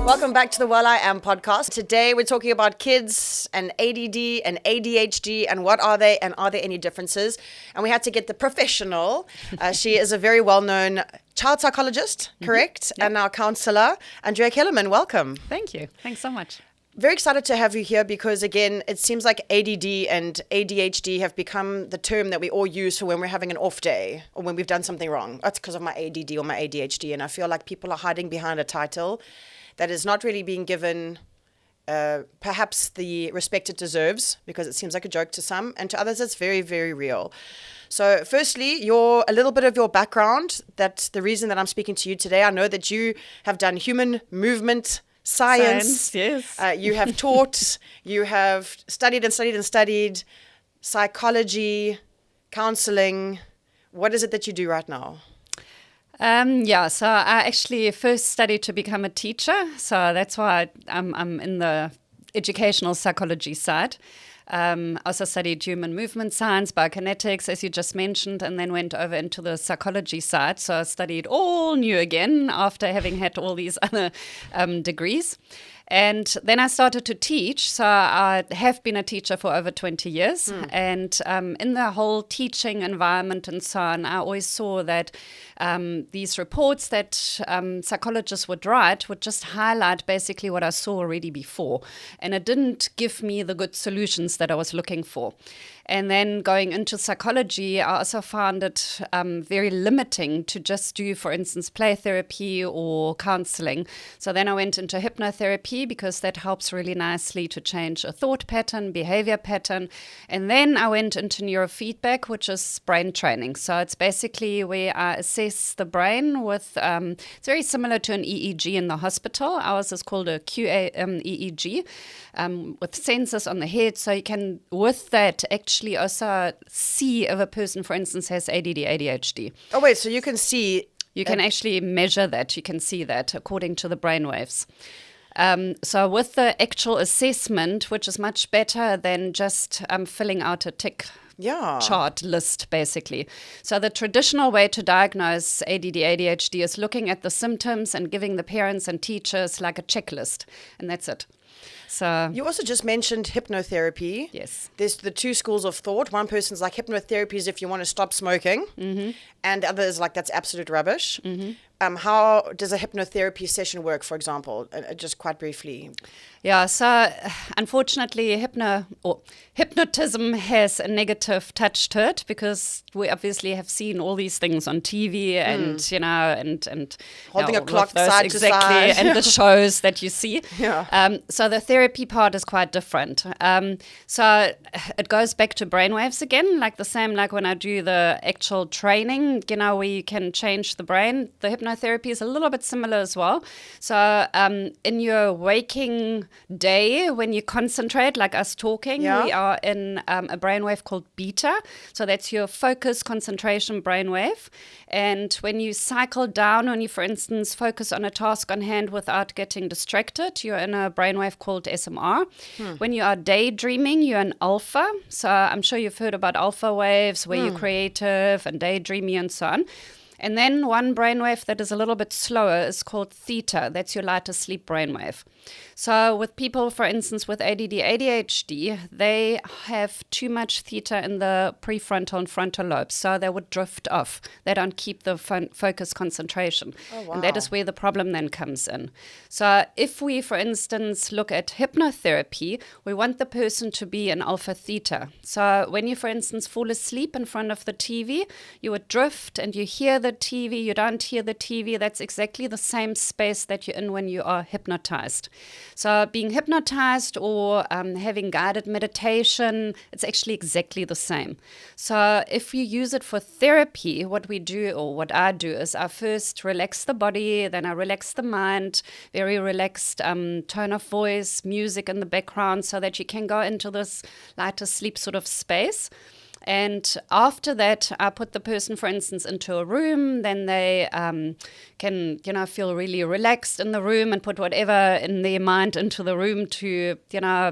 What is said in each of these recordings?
Welcome back to the Well I Am podcast. Today we're talking about kids and ADD and ADHD and what are they and are there any differences? And we had to get the professional. She is a very well-known child psychologist, correct? Yep. And now counselor. Andrea Kellerman, welcome. Thank you. Thanks so much. Very excited to have you here because, again, it seems like ADD and ADHD have become the term that we all use for when we're having an off day or when we've done something wrong. That's because of my ADD or my ADHD. And I feel like people are hiding behind a title that is not really being given perhaps the respect it deserves, because it seems like a joke to some, and to others it's very, very real. So firstly, a little bit of your background. That's the reason that I'm speaking to you today. I know that you have done human movement science. Yes. You have taught, you have studied psychology, counseling. What is it that you do right now? So I actually first studied to become a teacher. So that's why I'm in the educational psychology side. Also studied human movement science, biokinetics, as you just mentioned, and then went over into the psychology side. So I studied all new again after having had all these other degrees. And then I started to teach. So I have been a teacher for over 20 years. And in the whole teaching environment and so on, I always saw that these reports that psychologists would write would just highlight basically what I saw already before. And it didn't give me the good solutions that I was looking for. And then going into psychology, I also found it very limiting to just do, for instance, play therapy or counseling. So then I went into hypnotherapy because that helps really nicely to change a thought pattern, behavior pattern. And then I went into neurofeedback, which is brain training. So it's basically where I assess the brain with, it's very similar to an EEG in the hospital. Ours is called a EEG with sensors on the head. So you can, with that, actually also see if a person, for instance, has ADD, ADHD. Oh, wait, so you can see... You can actually measure that. You can see that according to the brain waves. So with the actual assessment, which is much better than just filling out a tick chart list, basically. So the traditional way to diagnose ADD, ADHD is looking at the symptoms and giving the parents and teachers like a checklist, and that's it. So you also just mentioned hypnotherapy. Yes. There's the two schools of thought. One person's like, hypnotherapy is if you want to stop smoking. Mm-hmm. And the other is like, that's absolute rubbish. Mm-hmm. How does a hypnotherapy session work, for example? Just quite briefly. Yeah, so unfortunately, hypnotism has a negative touch to it because we obviously have seen all these things on TV and, and holding a clock side to side. And the shows that you see. Yeah. So the therapy part is quite different. So it goes back to brainwaves again, like the same like when I do the actual training, we can change the brain. The hypnotherapy is a little bit similar as well. So in your waking day, when you concentrate, like us talking, we are in a brainwave called beta. So that's your focus, concentration brainwave. And when you cycle down, when you, for instance, focus on a task on hand without getting distracted, you're in a brainwave called SMR. When you are daydreaming, you're in alpha. So I'm sure you've heard about alpha waves, where you're creative and daydreamy and so on. And then one brainwave that is a little bit slower is called theta. That's your lighter sleep brainwave. So with people, for instance, with ADD, ADHD, they have too much theta in the prefrontal and frontal lobes. So they would drift off. They don't keep the focus concentration. Oh, wow. And that is where the problem then comes in. So if we, for instance, look at hypnotherapy, we want the person to be in alpha theta. So when you, for instance, fall asleep in front of the TV, you would drift and you hear the TV, you don't hear the TV. That's exactly the same space that you're in when you are hypnotized. So being hypnotized or having guided meditation, it's actually exactly the same. So if you use it for therapy, what we do, or what I do, is I first relax the body, then I relax the mind, very relaxed tone of voice, music in the background, so that you can go into this lighter sleep sort of space. And after that, I put the person, for instance, into a room. Then they can, feel really relaxed in the room and put whatever in their mind into the room to,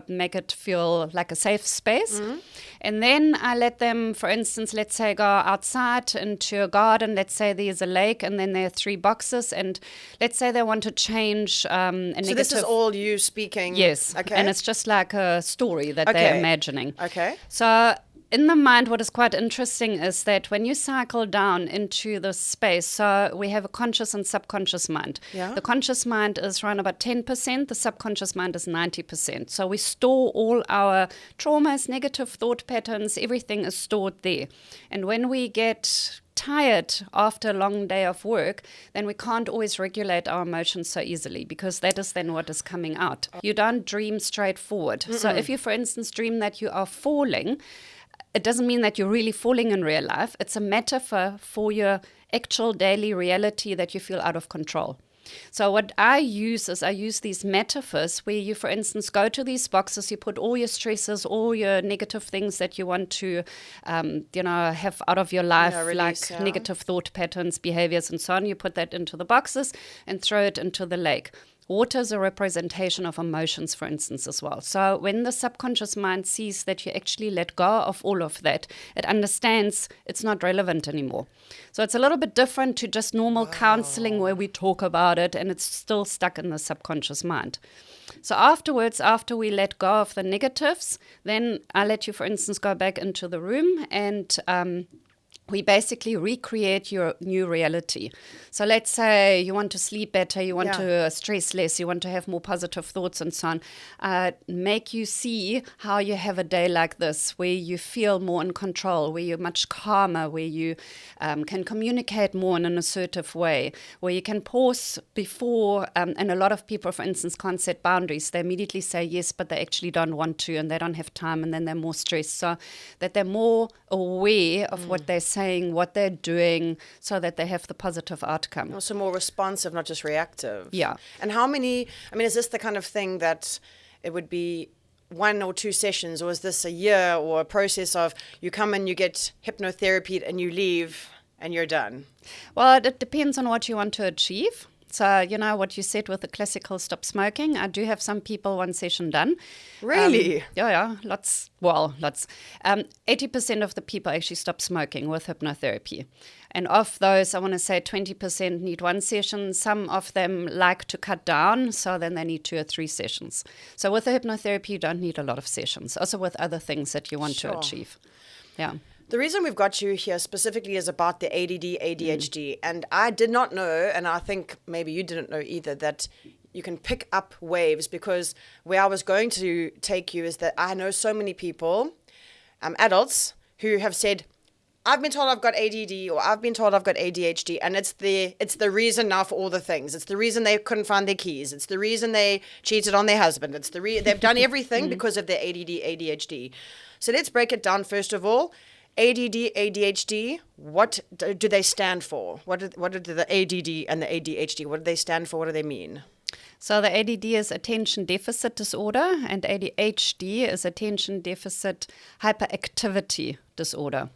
make it feel like a safe space. Mm-hmm. And then I let them, for instance, let's say go outside into a garden. Let's say there's a lake and then there are 3 boxes. And let's say they want to change a negative. So this is all you speaking? Yes. Okay. And it's just like a story that they're imagining. Okay. So in the mind, what is quite interesting is that when you cycle down into the space, so we have a conscious and subconscious mind. Yeah. The conscious mind is around about 10%, the subconscious mind is 90%. So we store all our traumas, negative thought patterns, everything is stored there. And when we get tired after a long day of work, then we can't always regulate our emotions so easily, because that is then what is coming out. You don't dream straightforward. Mm-mm. So if you, for instance, dream that you are falling, it doesn't mean that you're really falling in real life. It's a metaphor for your actual daily reality that you feel out of control. So what I use is I use these metaphors where you, for instance, go to these boxes, you put all your stresses, all your negative things that you want to, have out of your life, release, like negative thought patterns, behaviors, and so on. You put that into the boxes and throw it into the lake. Water is a representation of emotions, for instance, as well. So when the subconscious mind sees that you actually let go of all of that, it understands it's not relevant anymore. So it's a little bit different to just normal counseling where we talk about it and it's still stuck in the subconscious mind. So afterwards, after we let go of the negatives, then I let you, for instance, go back into the room and we basically recreate your new reality. So let's say you want to sleep better, you want to stress less, you want to have more positive thoughts and so on. Make you see how you have a day like this, where you feel more in control, where you're much calmer, where you can communicate more in an assertive way, where you can pause before, and a lot of people, for instance, can't set boundaries. They immediately say yes, but they actually don't want to, and they don't have time, and then they're more stressed. So that they're more aware of what they're saying, what they're doing, so that they have the positive outcome. Also more responsive, not just reactive. Yeah. And how many, is this the kind of thing that it would be 1 or 2 sessions, or is this a year or a process of you come and you get hypnotherapy and you leave and you're done? Well, it depends on what you want to achieve. So, what you said with the classical stop smoking, I do have some people 1 session done. Really? Lots. 80% of the people actually stop smoking with hypnotherapy. And of those, I want to say 20% need 1 session. Some of them like to cut down, so then they need 2 or 3 sessions. So with the hypnotherapy, you don't need a lot of sessions. Also with other things that you want to achieve. Yeah. The reason we've got you here specifically is about the ADD, ADHD. And I did not know, and I think maybe you didn't know either, that you can pick up waves, because where I was going to take you is that I know so many people, adults, who have said, I've been told I've got ADD or I've been told I've got ADHD, and it's the reason now for all the things. It's the reason they couldn't find their keys. It's the reason they cheated on their husband. It's they've done everything because of their ADD, ADHD. So let's break it down first of all. ADD, ADHD, what do they stand for? What are the ADD and the ADHD? What do they stand for? What do they mean? So the ADD is attention deficit disorder, and ADHD is attention deficit hyperactivity disorder.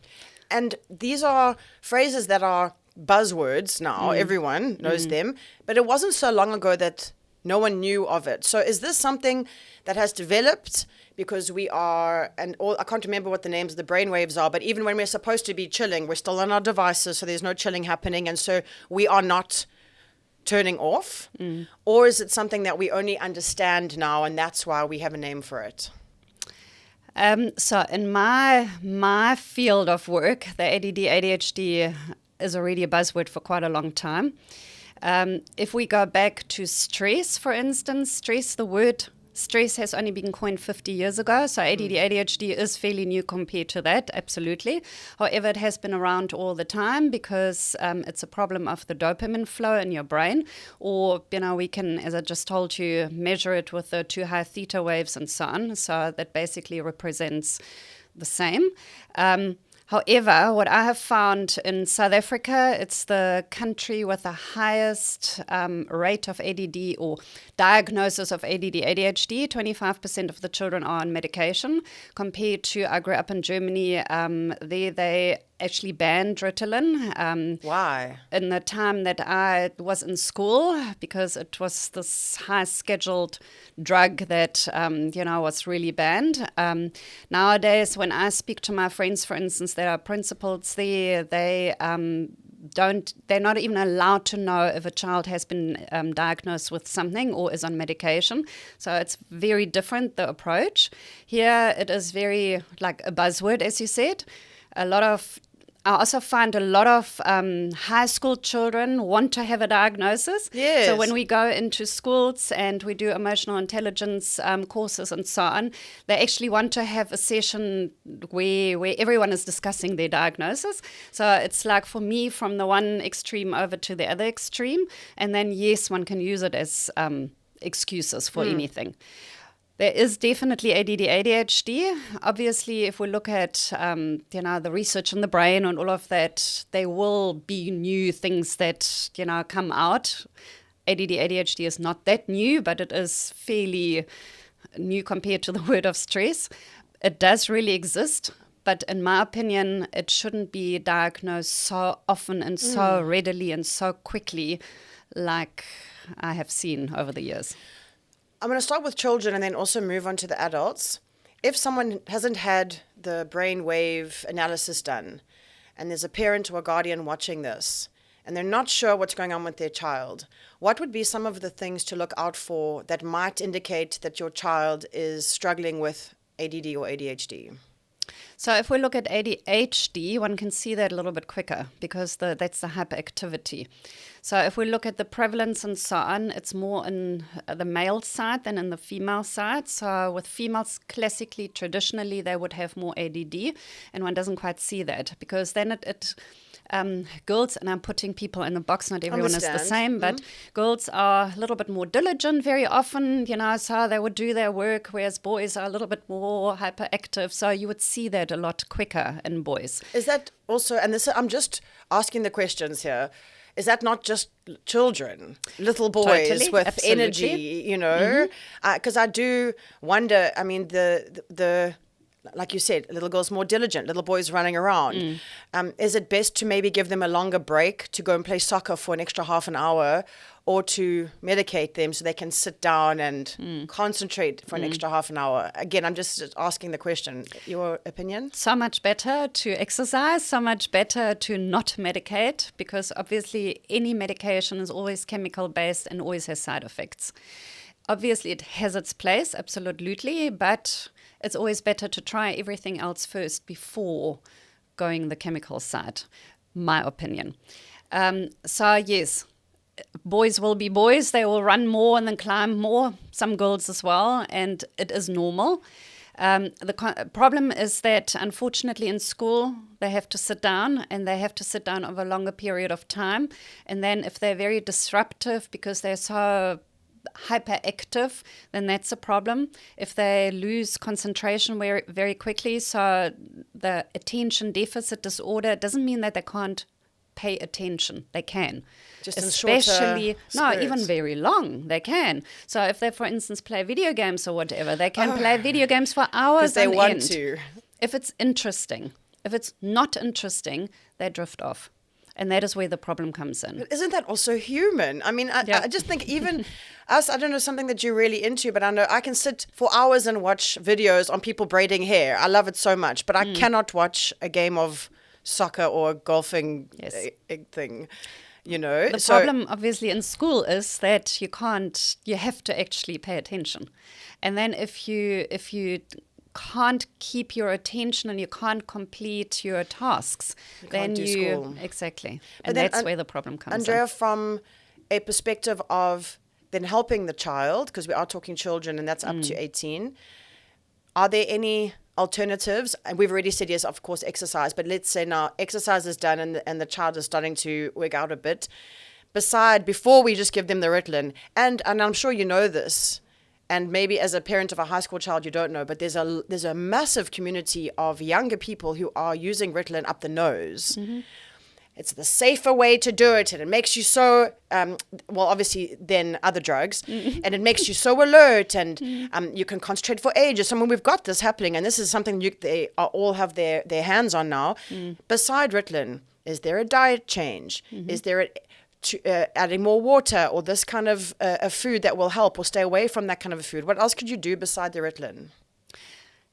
And these are phrases that are buzzwords now. Everyone knows them. But it wasn't so long ago that no one knew of it. So is this something that has developed because we are, I can't remember what the names of the brainwaves are, but even when we're supposed to be chilling, we're still on our devices, so there's no chilling happening, and so we are not turning off? Or is it something that we only understand now, and that's why we have a name for it? So in my field of work, the ADD, ADHD is already a buzzword for quite a long time. If we go back to stress, for instance, the word stress has only been coined 50 years ago, so ADD, ADHD is fairly new compared to that, absolutely. However, it has been around all the time because it's a problem of the dopamine flow in your brain, or, we can, as I just told you, measure it with the 2 high theta waves and so on, so that basically represents the same. However, what I have found in South Africa, it's the country with the highest rate of ADD or diagnosis of ADD, ADHD. 25% of the children are on medication. Compared to, I grew up in Germany, they actually banned Ritalin. Why? In the time that I was in school, because it was this high scheduled drug that, was really banned. Nowadays, when I speak to my friends, for instance, that are principals there, they're not even allowed to know if a child has been diagnosed with something or is on medication. So it's very different, the approach. Here it is very like a buzzword, as you said. I also find a lot of high school children want to have a diagnosis. Yes. So when we go into schools and we do emotional intelligence courses and so on, they actually want to have a session where everyone is discussing their diagnosis. So it's like, for me, from the one extreme over to the other extreme. And then, yes, one can use it as excuses for anything. There is definitely ADD, ADHD. Obviously, if we look at the research in the brain and all of that, there will be new things that come out. ADD, ADHD is not that new, but it is fairly new compared to the word of stress. It does really exist, but in my opinion, it shouldn't be diagnosed so often and so readily and so quickly, like I have seen over the years. I'm going to start with children and then also move on to the adults. If someone hasn't had the brainwave analysis done, and there's a parent or a guardian watching this, and they're not sure what's going on with their child, what would be some of the things to look out for that might indicate that your child is struggling with ADD or ADHD? So if we look at ADHD, one can see that a little bit quicker because that's the hyperactivity. So if we look at the prevalence and so on, it's more in the male side than in the female side. So with females, classically, traditionally, they would have more ADD, and one doesn't quite see that because then girls, and I'm putting people in a box, not everyone is the same, but girls are a little bit more diligent very often, so they would do their work, whereas boys are a little bit more hyperactive. So you would see that a lot quicker in boys. Is that also, and this, I'm just asking the questions here, is that not just children, little boys Totally, with absolutely. energy, because I do wonder, I mean, the like you said, little girls more diligent, little boys running around. Is it best to maybe give them a longer break to go and play soccer for an extra half an hour, or to medicate them so they can sit down and concentrate for an extra half an hour? Again, I'm just asking the question. Your opinion? So much better to exercise, so much better to not medicate, because obviously any medication is always chemical based and always has side effects. Obviously it has its place, absolutely, but it's always better to try everything else first before going the chemical side, my opinion. So yes, boys will be boys. They will run more and then climb more. Some girls as well, and it is normal. The problem is that, unfortunately, in school, they have to sit down, and they have to sit down over a longer period of time. And then if they're very disruptive because they're so hyperactive, then that's a problem. If they lose concentration very, very quickly, so the attention deficit disorder, it doesn't mean that they can't pay attention. They can. Just especially in shorter even very long. They can. So if they, for instance, play video games or whatever, they can play video games for hours. Because they want end. to. If it's interesting. If it's not interesting, they drift off. And that is where the problem comes in. But isn't that also human? I mean, I just think even us, I don't know, something that you're really into, but I know I can sit for hours and watch videos on people braiding hair. I love it so much, but I cannot watch a game of soccer or a golfing thing, The problem, obviously, in school is that you have to actually pay attention. And then if you can't keep your attention and you can't complete your tasks, then school. Exactly. But And then, that's where the problem comes Andrea, in. from a perspective of then helping the child, because we are talking children and that's up to 18, are there any alternatives? And we've already said yes, of course, exercise, but let's say now exercise is done and the child is starting to work out a bit. Before we just give them the Ritalin, and I'm sure you know this, And maybe as a parent of a high school child, you don't know, but there's a massive community of younger people who are using Ritalin up the nose. Mm-hmm. It's the safer way to do it, and it makes you so, obviously then other drugs, and it makes you so alert, and you can concentrate for ages. I mean, we've got this happening, and this is something they all have their hands on now. Beside Ritalin, is there a diet change? Mm-hmm. Is there adding more water, or this kind of a food that will help, or stay away from that kind of a food? What else could you do beside the Ritalin?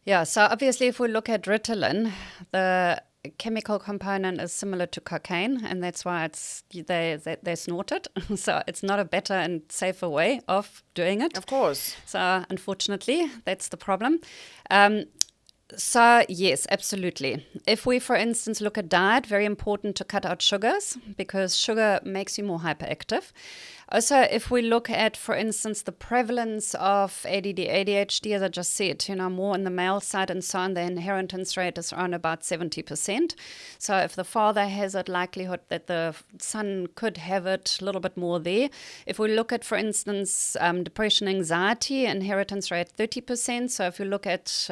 Yeah, so obviously if we look at Ritalin, the chemical component is similar to cocaine, and that's why they snort it. So it's not a better and safer way of doing it. Of course. So unfortunately, that's the problem. So yes, absolutely. If we, for instance, look at diet, very important to cut out sugars, because sugar makes you more hyperactive. Also, if we look at, for instance, the prevalence of ADD, ADHD, as I just said, more on the male side and so on, the inheritance rate is around about 70%. So if the father has it, likelihood that the son could have it, a little bit more there. If we look at, for instance, depression, anxiety, inheritance rate 30%. So if you look at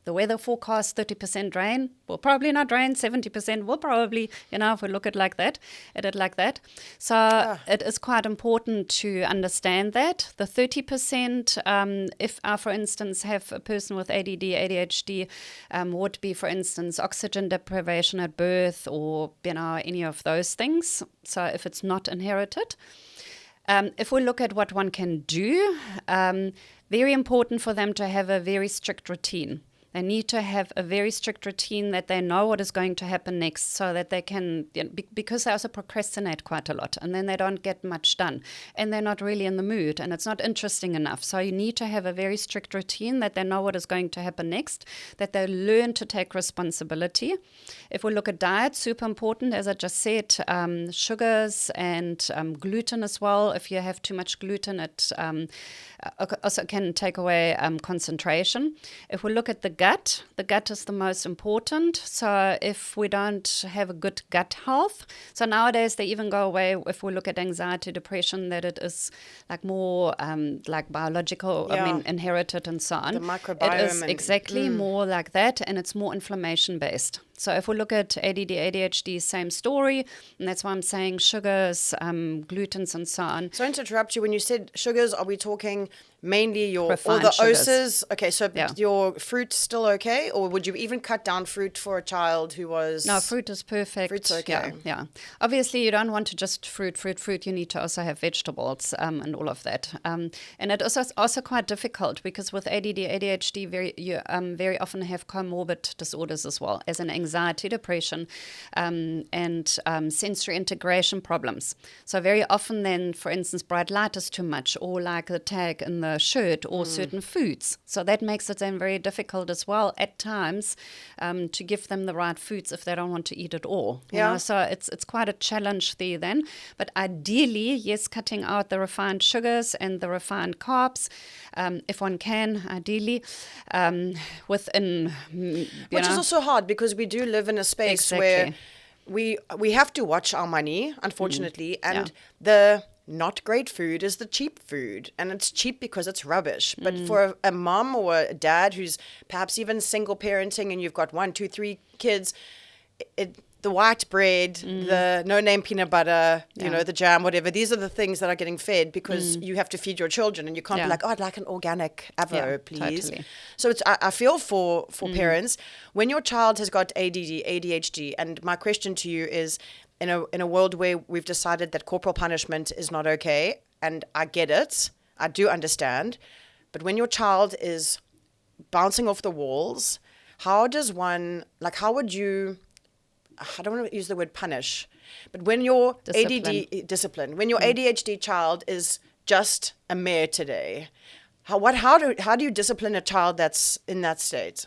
the weather forecast, 30% rain, will probably not rain, 70% will probably, if we look at it like that. So it is quite important to understand that. The 30%, if I, for instance, have a person with ADD, ADHD, would be, for instance, oxygen deprivation at birth, or, any of those things. So if it's not inherited. If we look at what one can do, very important for them to have a very strict routine. They need to have a very strict routine, that they know what is going to happen next, so that they can, because they also procrastinate quite a lot, and then they don't get much done, and they're not really in the mood, and it's not interesting enough. So you need to have a very strict routine, that they know what is going to happen next, that they learn to take responsibility. If we look at diet, super important, as I just said, sugars and gluten as well. If you have too much gluten, it also can take away concentration. If we look at the gut is the most important. So if we don't have a good gut health, so nowadays they even go away, if we look at anxiety, depression, that it is like more like biological, inherited and so on. The microbiome. It is exactly more like that, and it's more inflammation based. So if we look at ADD, ADHD, same story, and that's why I'm saying sugars, glutens, and so on. So to interrupt you, when you said sugars, are we talking mainly all refined the sugars. OSAs? Okay, so your fruit's still okay, or would you even cut down fruit for a child who was? No, fruit is perfect. Fruit's okay. Yeah. Obviously, you don't want to just fruit. You need to also have vegetables and all of that. And it is also quite difficult, because with ADD, ADHD, you very often have comorbid disorders as well, as an anxiety, depression, and sensory integration problems. So very often then, for instance, bright light is too much, or like the tag in the shirt, or certain foods. So that makes it then very difficult as well at times to give them the right foods if they don't want to eat at all. You know? So it's quite a challenge there then. But ideally, yes, cutting out the refined sugars and the refined carbs, if one can, ideally, within, which is also hard, because we do live in a space where we have to watch our money, unfortunately, and the not great food is the cheap food, and it's cheap because it's rubbish. But for a mom or a dad who's perhaps even single parenting, and you've got 1, 2, 3 kids, the white bread, the no-name peanut butter, the jam, whatever, these are the things that are getting fed, because you have to feed your children, and you can't be like, I'd like an organic avo, please. Totally. So I feel for parents. When your child has got ADD, ADHD, and my question to you is, in a world where we've decided that corporal punishment is not okay, and I get it, I do understand, but when your child is bouncing off the walls, how would you, I don't want to use the word punish, but when your discipline, when your ADHD child is just a mare today, how do you discipline a child that's in that state?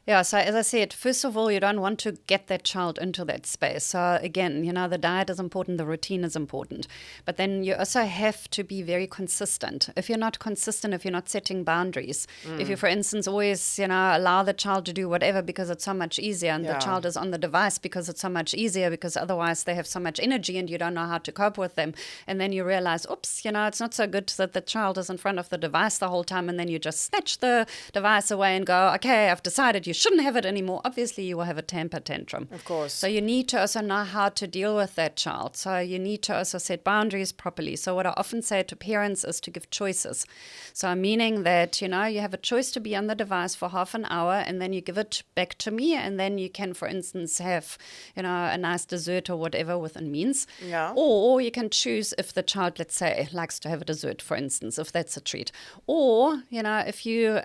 Yeah, so as I said, first of all, you don't want to get that child into that space. So again, the diet is important, the routine is important. But then you also have to be very consistent. If you're not consistent, if you're not setting boundaries, if you, for instance, always, allow the child to do whatever because it's so much easier, and the child is on the device because it's so much easier, because otherwise they have so much energy and you don't know how to cope with them. And then you realize, oops, it's not so good that the child is in front of the device the whole time, and then you just snatch the device away and go, okay, I've decided you shouldn't have it anymore. Obviously, you will have a temper tantrum. Of course. So you need to also know how to deal with that child. So you need to also set boundaries properly. So what I often say to parents is to give choices. So meaning that, you have a choice to be on the device for half an hour, and then you give it back to me, and then you can, for instance, have, a nice dessert or whatever within means. Yeah. Or you can choose if the child, let's say, likes to have a dessert, for instance, if that's a treat. Or, if you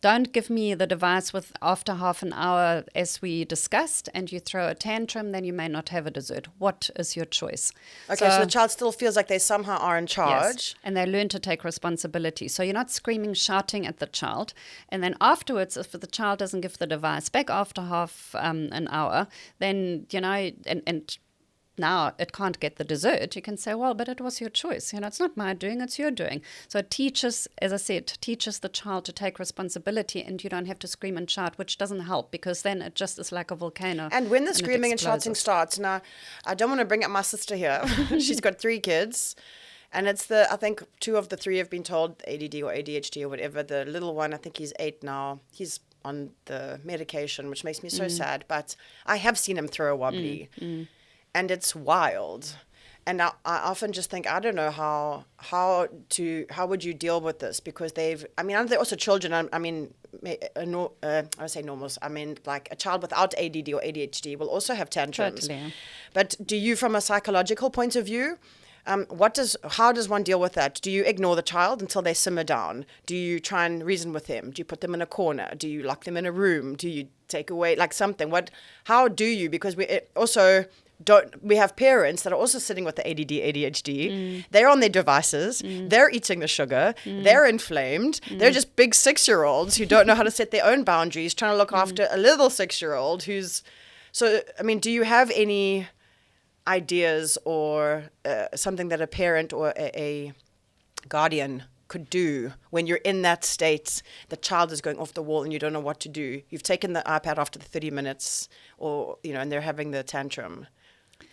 don't give me the device after half an hour, as we discussed, and you throw a tantrum, then you may not have a dessert. What is your choice? Okay, so the child still feels like they somehow are in charge. Yes, and they learn to take responsibility. So you're not screaming, shouting at the child. And then afterwards, if the child doesn't give the device back after half an hour, then, and now it can't get the dessert, you can say, well, but it was your choice. It's not my doing, it's your doing. So it teaches, as I said, teaches the child to take responsibility, and you don't have to scream and shout, which doesn't help, because then it just is like a volcano. And when the screaming and shouting starts, now, I don't want to bring up my sister here. She's got 3 kids. And it's I think 2 of the 3 have been told ADD or ADHD or whatever. The little one, I think he's 8 now. He's on the medication, which makes me so sad. But I have seen him throw a wobbly. And it's wild. And I often just think, I don't know how would you deal with this? Because they're also children. I say normals. I mean, like a child without ADD or ADHD will also have tantrums. Totally. But do you, from a psychological point of view, how does one deal with that? Do you ignore the child until they simmer down? Do you try and reason with them? Do you put them in a corner? Do you lock them in a room? Do you take away like something? How do you? Because we have parents that are also sitting with the ADD, ADHD. They're on their devices. They're eating the sugar. They're inflamed. They're just big 6-year-olds who don't know how to set their own boundaries, trying to look after a little 6-year-old who's... So, do you have any ideas or something that a parent or a guardian could do when you're in that state, the child is going off the wall and you don't know what to do? You've taken the iPad after the 30 minutes and they're having the tantrum.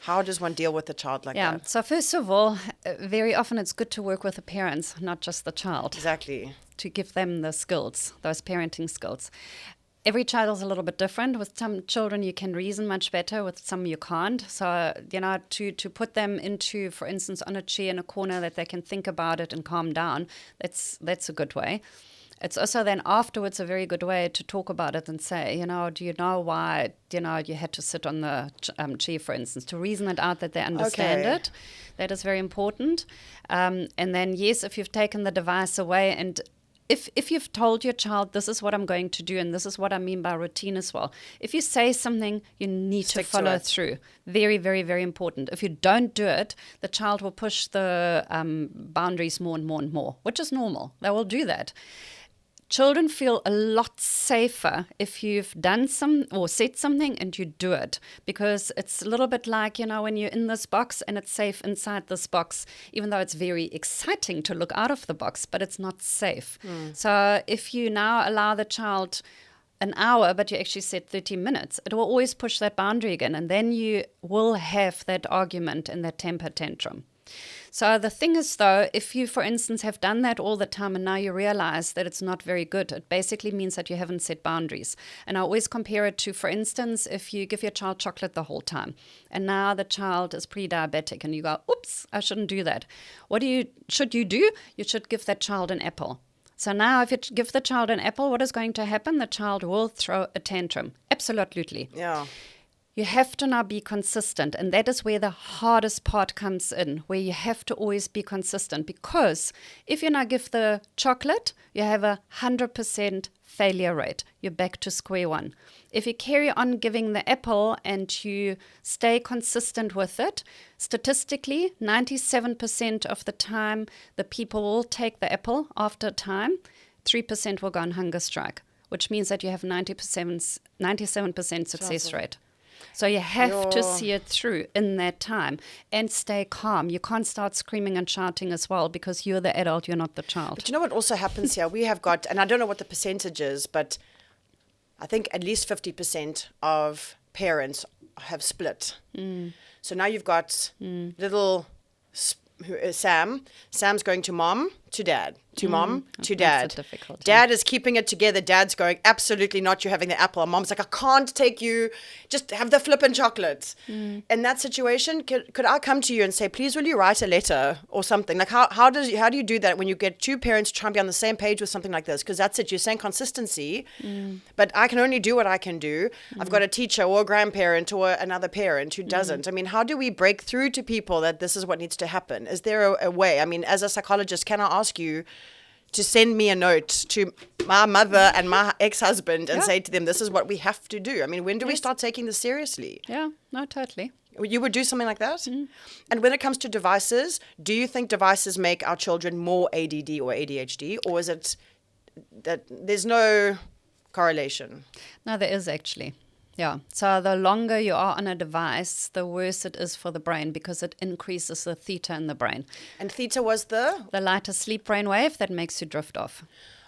How does one deal with a child like that? Yeah, so first of all, very often it's good to work with the parents, not just the child. Exactly. To give them the skills, those parenting skills. Every child is a little bit different. With some children, you can reason much better. With some, you can't. So, to put them into, for instance, on a chair in a corner that they can think about it and calm down, that's a good way. It's also then afterwards a very good way to talk about it and say, do you know why, you had to sit on the chair, for instance, to reason it out that they understand it. That is very important. And then, yes, if you've taken the device away and if you've told your child, this is what I'm going to do, and this is what I mean by routine as well. If you say something, you need to follow through. Very, very, very important. If you don't do it, the child will push the boundaries more and more and more, which is normal. They will do that. Children feel a lot safer if you've done or said something and you do it, because it's a little bit like, when you're in this box and it's safe inside this box, even though it's very exciting to look out of the box, but it's not safe. So if you now allow the child an hour, but you actually said 30 minutes, it will always push that boundary again, and then you will have that argument and that temper tantrum. So the thing is, though, if you, for instance, have done that all the time and now you realize that it's not very good, it basically means that you haven't set boundaries. And I always compare it to, for instance, if you give your child chocolate the whole time and now the child is pre-diabetic and you go, oops, I shouldn't do that. What should you do? You should give that child an apple. So now if you give the child an apple, what is going to happen? The child will throw a tantrum. Absolutely. Yeah. You have to now be consistent, and that is where the hardest part comes in, where you have to always be consistent, because if you now give the chocolate, you have 100% failure rate. You're back to square one. If you carry on giving the apple and you stay consistent with it, statistically, 97% of the time, the people will take the apple after time. 3% will go on hunger strike. which means that you have 97% success rate. So you have to see it through in that time and stay calm. You can't start screaming and shouting as well because you're the adult, you're not the child. But you know what also happens here? We have got, and I don't know what the percentage is, but I think at least 50% of parents have split. So now you've got little Sam. Sam's going to mom, to dad, to mom, to dad. Difficult, Dad is keeping it together. Dad's going, absolutely not, you're having the apple. And mom's like, I can't take you, just have the flippin' chocolates. In that situation, could I come to you and say, please, will you write a letter or something? Like, how do you do that when you get two parents trying to be on the same page with something like this? Because that's it, you're saying consistency, but I can only do what I can do. I've got a teacher or a grandparent or another parent who doesn't. I mean, how do we break through to people that this is what needs to happen? Is there a way? I mean, as a psychologist, can I ask you to send me a note to my mother and my ex-husband and say to them, this is what we have to do? I mean, when do we start taking this seriously? Yeah, no, totally. You would do something like that? And when it comes to devices, do you think devices make our children more ADD or ADHD? Or is it that there's no correlation? No, there is actually. Yeah. So the longer you are on a device, the worse it is for the brain because it increases the theta in the brain. And theta was the lighter sleep brainwave that makes you drift off.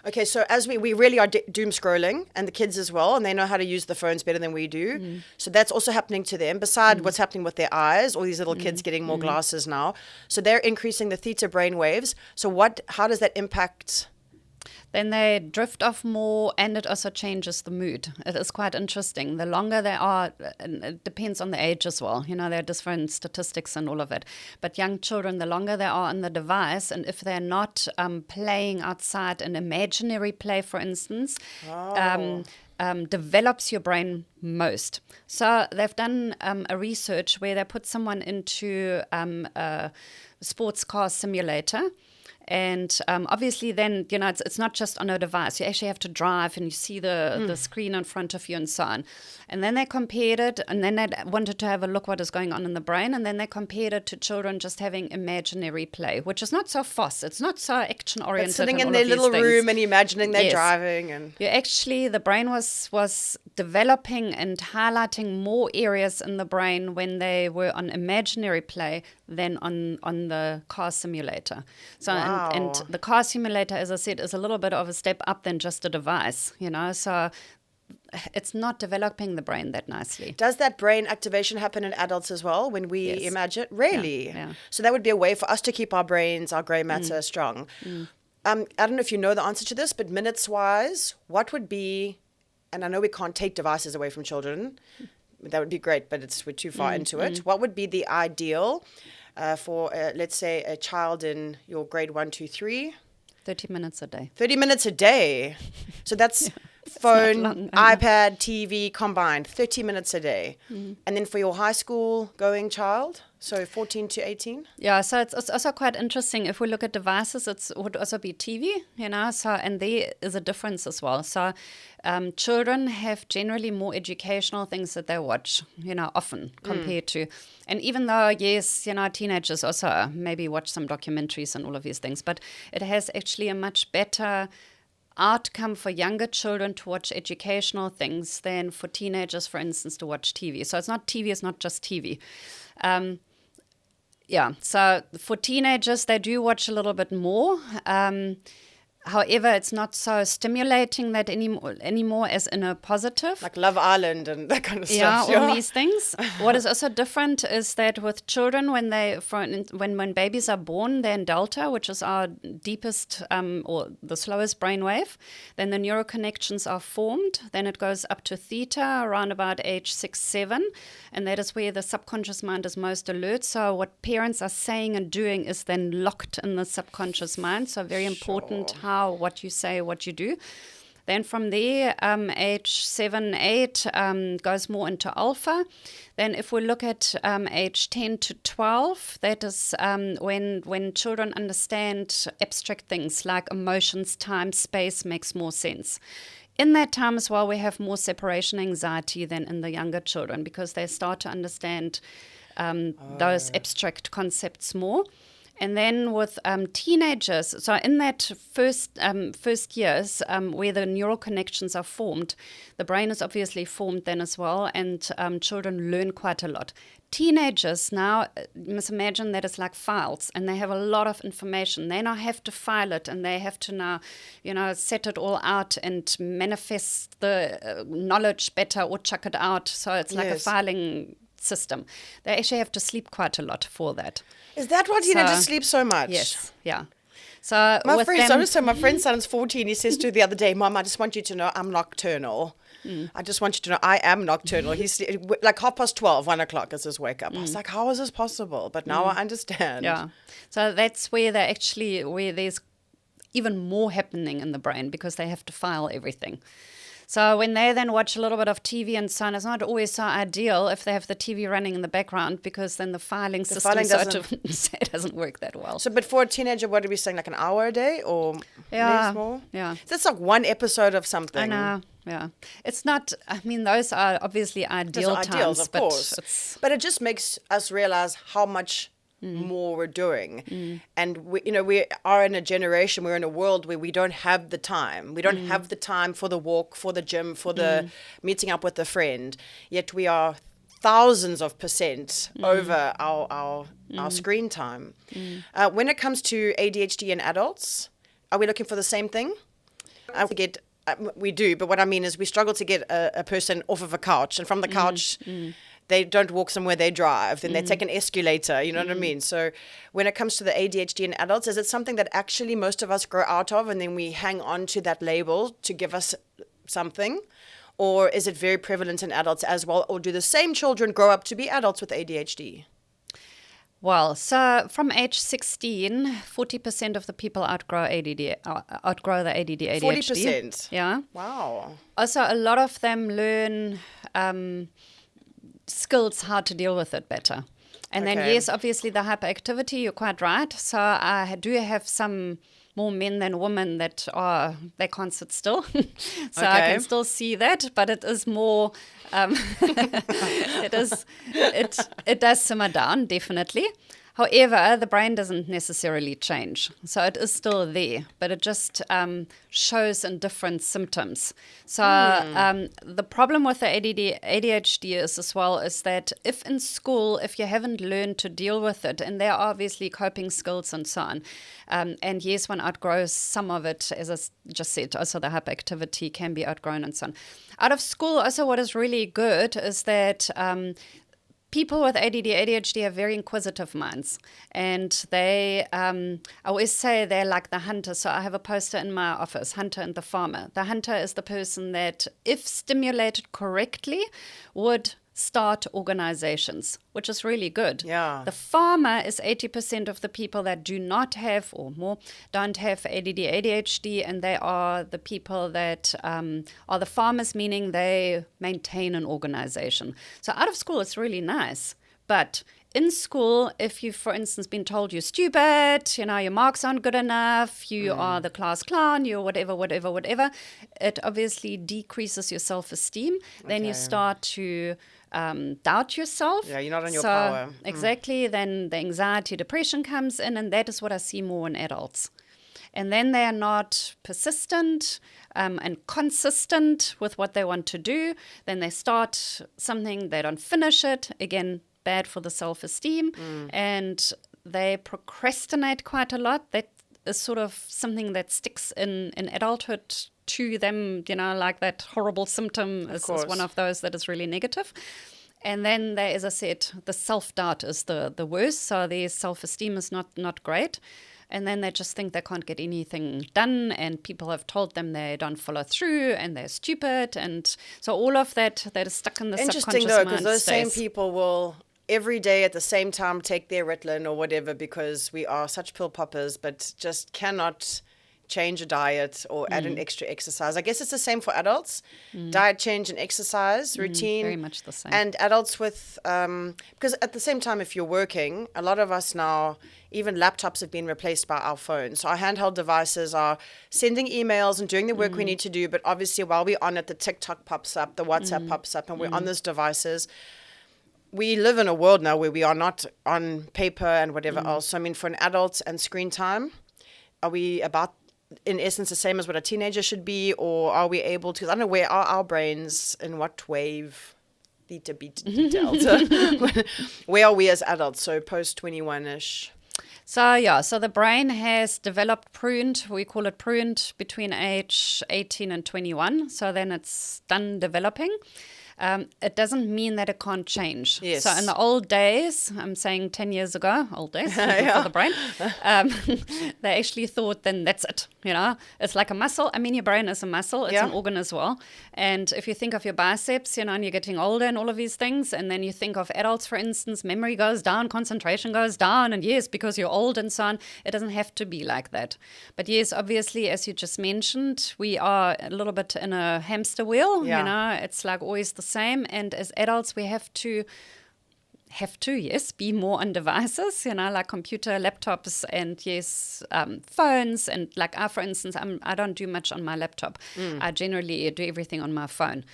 Okay, so as we really are doom scrolling, and the kids as well, and they know how to use the phones better than we do. So that's also happening to them, beside what's happening with their eyes, all these little kids getting more glasses now. So they're increasing the theta brain waves. So how does that impact? Then they drift off more, and it also changes the mood. It is quite interesting. The longer they are, and it depends on the age as well. You know, there are different statistics and all of it. But young children, the longer they are on the device, and if they're not playing outside an imaginary play, for instance, develops your brain most. So they've done a research where they put someone into a sports car simulator. And obviously then, you know, it's not just on a device. You actually have to drive and you see the screen in front of you and so on. And then they compared it, and then they wanted to have a look what is going on in the brain. And then they compared it to children just having imaginary play, which is not so fuss. It's not so action-oriented. But sitting in their little room and imagining they're driving. And you actually, the brain was developing and highlighting more areas in the brain when they were on imaginary play than on the car simulator. So and the car simulator, as I said, is a little bit of a step up than just a device, you know. So it's not developing the brain that nicely. Does that brain activation happen in adults as well when we imagine? Really? Yeah. So that would be a way for us to keep our brains, our grey matter strong. I don't know if you know the answer to this, but minutes-wise, what would be, and I know we can't take devices away from children, that would be great, but we're too far into it. What would be the ideal for, let's say, a child in your grade 1, 2, 3? 30 minutes a day. 30 minutes a day. So that's phone, long, iPad, TV combined, 30 minutes a day. And then for your high school going child, so 14 to 18? Yeah, so it's also quite interesting. If we look at devices, it would also be TV, you know, so, and there is a difference as well. So children have generally more educational things that they watch, you know, often compared to, and even though, yes, you know, teenagers also maybe watch some documentaries and all of these things, but it has actually a much better outcome for younger children to watch educational things than for teenagers, for instance, to watch TV. So it's not just TV. Yeah, so for teenagers, they do watch a little bit more. However, it's not so stimulating that anymore as in a positive. Like Love Island and that kind of stuff. Yeah, all these things. What is also different is that with children, when babies are born, they're in delta, which is our deepest or the slowest brainwave. Then the neuroconnections are formed. Then it goes up to theta around about age 6, 7. And that is where the subconscious mind is most alert. So what parents are saying and doing is then locked in the subconscious mind. So very important what you say, what you do. Then from there, age 7, 8 goes more into alpha. Then if we look at age 10 to 12, that is when children understand abstract things like emotions, time, space makes more sense. In that time as well, we have more separation anxiety than in the younger children because they start to understand those abstract concepts more. And then with teenagers, so in that first years where the neural connections are formed, the brain is obviously formed then as well, and children learn quite a lot. Teenagers now, you must imagine that it's like files, and they have a lot of information. They now have to file it, and they have to now, set it all out and manifest the knowledge better or chuck it out. So it's like a filing system. They actually have to sleep quite a lot for that. Is that why teenagers sleep so much? Yes, yeah. So my friend's son is 14. He says to me the other day, Mom, I just want you to know I'm nocturnal. I just want you to know I am nocturnal. He's like 12:30, 1 o'clock is his wake up. I was like, how is this possible? But now I understand. Yeah. So that's where where there's even more happening in the brain, because they have to file everything. So when they then watch a little bit of TV and so on, it's not always so ideal if they have the TV running in the background, because then the filing system doesn't work that well. So, but for a teenager, what are we saying, like an hour a day or less more? Yeah. That's like one episode of something. I know, yeah. It's not, those are obviously ideal times. Ideals, of course. But it just makes us realize how much more we're doing. And we are in a generation, we're in a world where we don't have the time. We don't have the time for the walk, for the gym, for the meeting up with a friend. Yet we are thousands of % over our screen time. When it comes to ADHD in adults, are we looking for the same thing? We do, but what I mean is we struggle to get a person off of a couch, and from the couch they don't walk somewhere, they drive, then they take an escalator, you know what I mean? So when it comes to the ADHD in adults, is it something that actually most of us grow out of and then we hang on to that label to give us something? Or is it very prevalent in adults as well? Or do the same children grow up to be adults with ADHD? Well, so from age 16, 40% of the people outgrow the ADD, ADHD. 40%? Yeah. Wow. Also, a lot of them learn skills how to deal with it better. And then, yes, obviously the hyperactivity, you're quite right. So I do have some more men than women that they can't sit still. So I can still see that, but it is more, it does simmer down, definitely. However, the brain doesn't necessarily change. So it is still there, but it just shows in different symptoms. So the problem with the ADHD is that if in school, if you haven't learned to deal with it, and there are obviously coping skills and so on, and yes, one outgrows some of it, as I just said, also the hyperactivity can be outgrown and so on. Out of school, also what is really good is that people with ADD, ADHD have very inquisitive minds, and they, I always say they're like the hunter. So I have a poster in my office, Hunter and the Farmer. The hunter is the person that, if stimulated correctly, would start organizations, which is really good. Yeah. The farmer is 80% of the people that do not have, or more, don't have ADD, ADHD, and they are the people that are the farmers, meaning they maintain an organization. So out of school, it's really nice. But in school, if you've, for instance, been told you're stupid, your marks aren't good enough, you are the class clown, you're whatever, it obviously decreases your self-esteem. Then you start to doubt yourself. Yeah, you're not on your power. Exactly. Then the anxiety, depression comes in, and that is what I see more in adults. And then they are not persistent and consistent with what they want to do. Then they start something, they don't finish it. Again, bad for the self-esteem. And they procrastinate quite a lot. That is sort of something that sticks in adulthood to them, like that horrible symptom is one of those that is really negative. And then there, as I said, the self-doubt is the worst. So their self-esteem is not great. And then they just think they can't get anything done, and people have told them they don't follow through, and they're stupid. And so all of that is stuck in the subconscious mind. Interesting, though, because those same people will every day at the same time take their Ritalin or whatever, because we are such pill poppers, but just cannot change a diet or add an extra exercise. I guess it's the same for adults. Diet change and exercise routine. Very much the same. And adults with, because at the same time, if you're working, a lot of us now, even laptops have been replaced by our phones. So our handheld devices are sending emails and doing the work we need to do. But obviously, while we're on it, the TikTok pops up, the WhatsApp pops up, and we're on those devices. we live in a world now where we are not on paper and whatever else. So, I mean, for an adult and screen time, are we about, in essence, the same as what a teenager should be? Or are we able to, I don't know, where are our brains, in what wave, need to be detailed. Where are we as adults? So post 21-ish. So the brain has developed, pruned, we call it pruned, between age 18 and 21. So then it's done developing. It doesn't mean that it can't change. Yes. So in the old days, I'm saying 10 years ago, old days for the brain, they actually thought then that's it. You know, it's like a muscle. I mean, your brain is a muscle. It's an organ as well. And if you think of your biceps, you know, and you're getting older and all of these things, and then you think of adults, for instance, memory goes down, concentration goes down, and yes, because you're old and so on, it doesn't have to be like that. But yes, obviously, as you just mentioned, we are a little bit in a hamster wheel. You know, it's like always the same. And as adults, we have to, yes, be more on devices, you know, like computer, laptops, and yes, phones. And like, for instance, I don't do much on my laptop. I generally do everything on my phone.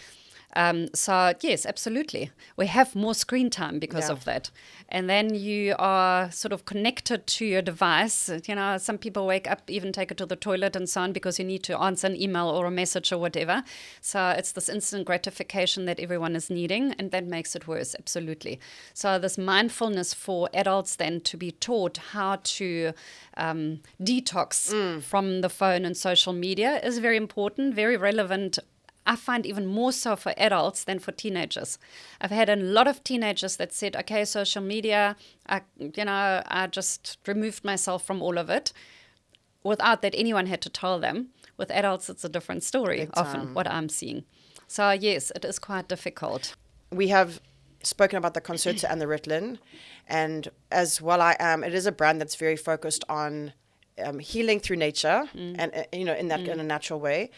So yes, absolutely. We have more screen time because of that. And then you are sort of connected to your device. You know, some people wake up, even take it to the toilet and so on because you need to answer an email or a message or whatever. So it's this instant gratification that everyone is needing, and that makes it worse, absolutely. So this mindfulness for adults then to be taught how to detox from the phone and social media is very important, very relevant. I find even more so for adults than for teenagers. I've had a lot of teenagers that said, okay, social media, I just removed myself from all of it without that anyone had to tell them. With adults, it's a different story, often, what I'm seeing. So yes, it is quite difficult. We have spoken about the Concerta and the Ritalin, and as well I am, it is a brand that's very focused on healing through nature and, in a natural way.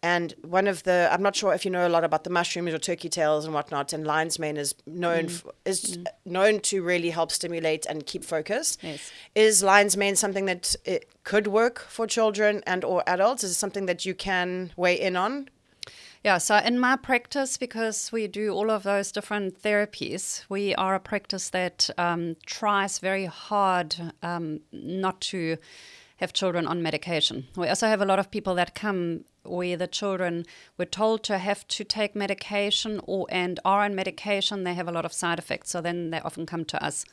And one of the, I'm not sure if you know a lot about the mushrooms or turkey tails and whatnot, and lion's mane is known to really help stimulate and keep focus. Yes. Is lion's mane something that it could work for children and or adults? Is it something that you can weigh in on? Yeah, so in my practice, because we do all of those different therapies, we are a practice that tries very hard not to have children on medication. We also have a lot of people that come where the children were told to have to take medication and are on medication. They have a lot of side effects, so then they often come to us.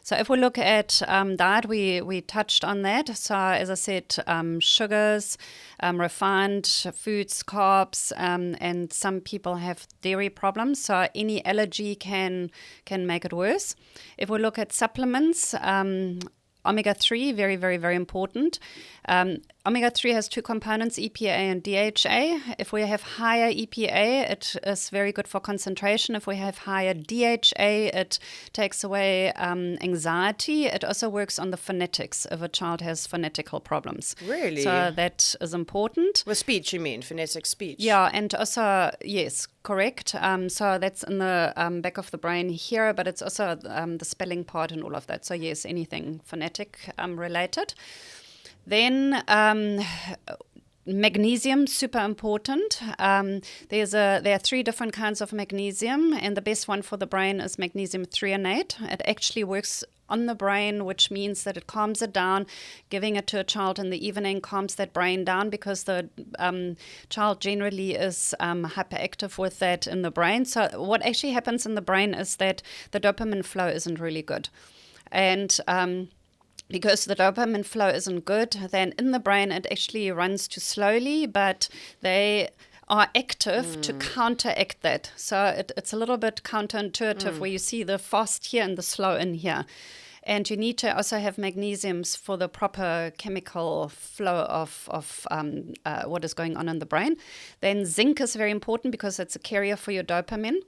So if we look at diet, we touched on that. So as I said, sugars, refined foods, carbs, and some people have dairy problems. So any allergy can make it worse. If we look at supplements, omega-3, very, very, very important. Omega-3 has two components, EPA and DHA. If we have higher EPA, it is very good for concentration. If we have higher DHA, it takes away anxiety. It also works on the phonetics if a child has phonetical problems. Really? So that is important. With speech, you mean? Phonetic speech? Yeah, and also, yes, correct. So that's in the back of the brain here, but it's also the spelling part and all of that. So yes, anything phonetic related. Then magnesium, super important. There are 3 different kinds of magnesium, and the best one for the brain is magnesium threonate. It actually works on the brain, which means that it calms it down. Giving it to a child in the evening calms that brain down because the child generally is hyperactive with that in the brain. So what actually happens in the brain is that the dopamine flow isn't really good. And because the dopamine flow isn't good, then in the brain it actually runs too slowly, but they are active to counteract that. So it's a little bit counterintuitive where you see the fast here and the slow in here. And you need to also have magnesiums for the proper chemical flow of what is going on in the brain. Then zinc is very important because it's a carrier for your dopamine.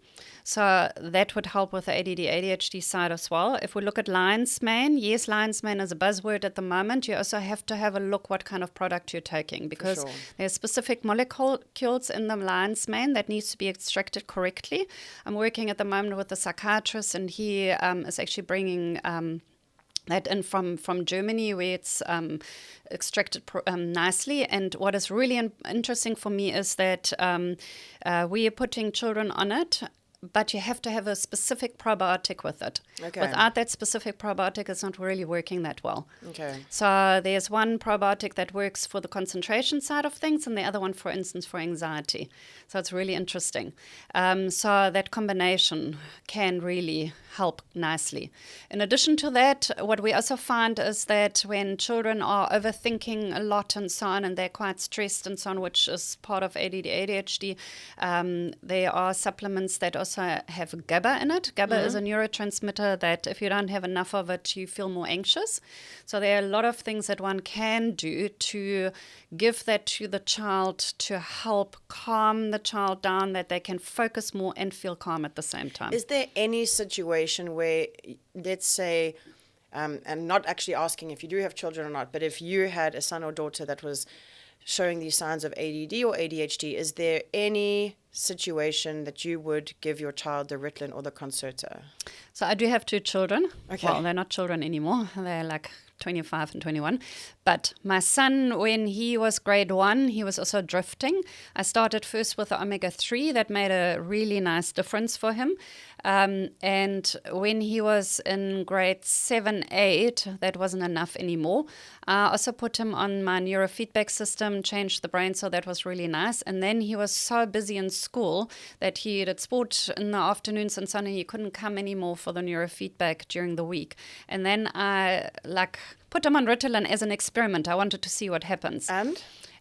So that would help with the ADD, ADHD side as well. If we look at lion's mane, yes, lion's mane is a buzzword at the moment. You also have to have a look what kind of product you're taking because there's specific molecules in the lion's mane that needs to be extracted correctly. I'm working at the moment with a psychiatrist, and he is actually bringing that in from Germany, where it's extracted nicely. And what is really interesting for me is that we are putting children on it but you have to have a specific probiotic with it. Okay. Without that specific probiotic, it's not really working that well. Okay. So there's one probiotic that works for the concentration side of things, and the other one, for instance, for anxiety. So it's really interesting. So that combination can really help nicely. In addition to that, what we also find is that when children are overthinking a lot and so on, and they're quite stressed and so on, which is part of ADD, ADHD, there are supplements that also have GABA in it. GABA is a neurotransmitter that if you don't have enough of it, you feel more anxious. So there are a lot of things that one can do to give that to the child to help calm the child down, that they can focus more and feel calm at the same time. Is there any situation where, let's say, and not actually asking if you do have children or not, but if you had a son or daughter that was showing these signs of ADD or ADHD, is there any situation that you would give your child the Ritalin or the Concerta? So I do have 2 children. Okay. Well, they're not children anymore. They're like 25 and 21. But my son, when he was grade 1, he was also drifting. I started first with the omega-3. That made a really nice difference for him. And when he was in grade 7, 8, that wasn't enough anymore. I also put him on my neurofeedback system, changed the brain, so that was really nice. And then he was so busy in school that he did sport in the afternoons and so on, and he couldn't come anymore for the neurofeedback during the week. And then I put him on Ritalin as an experiment. I wanted to see what happens.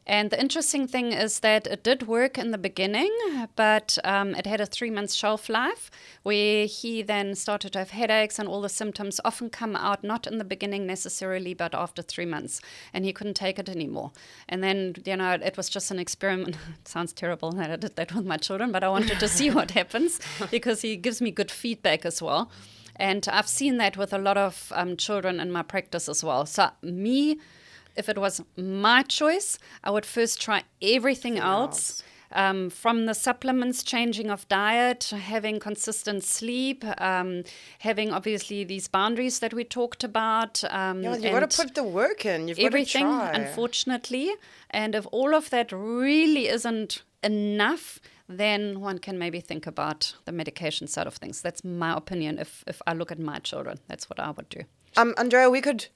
And the interesting thing is that it did work in the beginning, but it had a 3-month shelf life where he then started to have headaches, and all the symptoms often come out, not in the beginning necessarily, but after 3 months. And he couldn't take it anymore. And then, it was just an experiment. It sounds terrible that I did that with my children, but I wanted to see what happens because he gives me good feedback as well. And I've seen that with a lot of children in my practice as well. So if it was my choice, I would first try everything else. From the supplements, changing of diet, having consistent sleep, having obviously these boundaries that we talked about. You've got to put the work in. You've everything, got to try. Unfortunately. And if all of that really isn't enough, then one can maybe think about the medication side of things. That's my opinion. If I look at my children, that's what I would do. Andrea, we could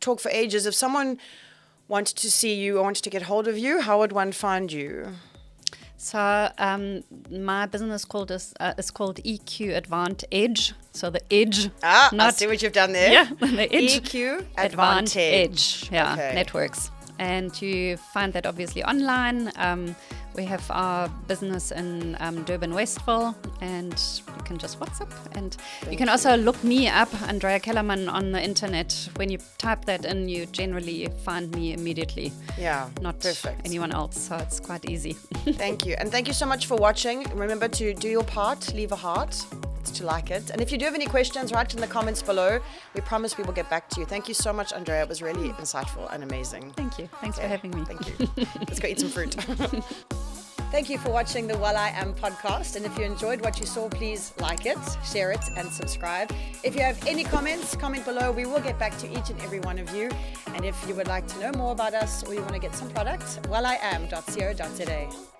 talk for ages. If someone wanted to see you or wanted to get hold of you, how would one find you? So my business is called EQ Advantage. So the edge. I see what you've done there. Yeah, the edge. EQ Advantage. Yeah, okay. Networks. And you find that obviously online. We have our business in Durban, Westville, and you can just WhatsApp. And you can also look me up, Andrea Kellerman, on the internet. When you type that in, you generally find me immediately. Yeah, not perfect. Anyone else, so it's quite easy. Thank you. And thank you so much for watching. Remember to do your part, leave a heart to like it. And if you do have any questions, write in the comments below. We promise we will get back to you. Thank you so much, Andrea. It was really insightful and amazing. Thank you. Thanks for having me. Thank you. Let's go eat some fruit. Thank you for watching the Well I Am podcast. And if you enjoyed what you saw, please like it, share it, and subscribe. If you have any comments, comment below. We will get back to each and every one of you. And if you would like to know more about us or you want to get some products, welliam.co.za.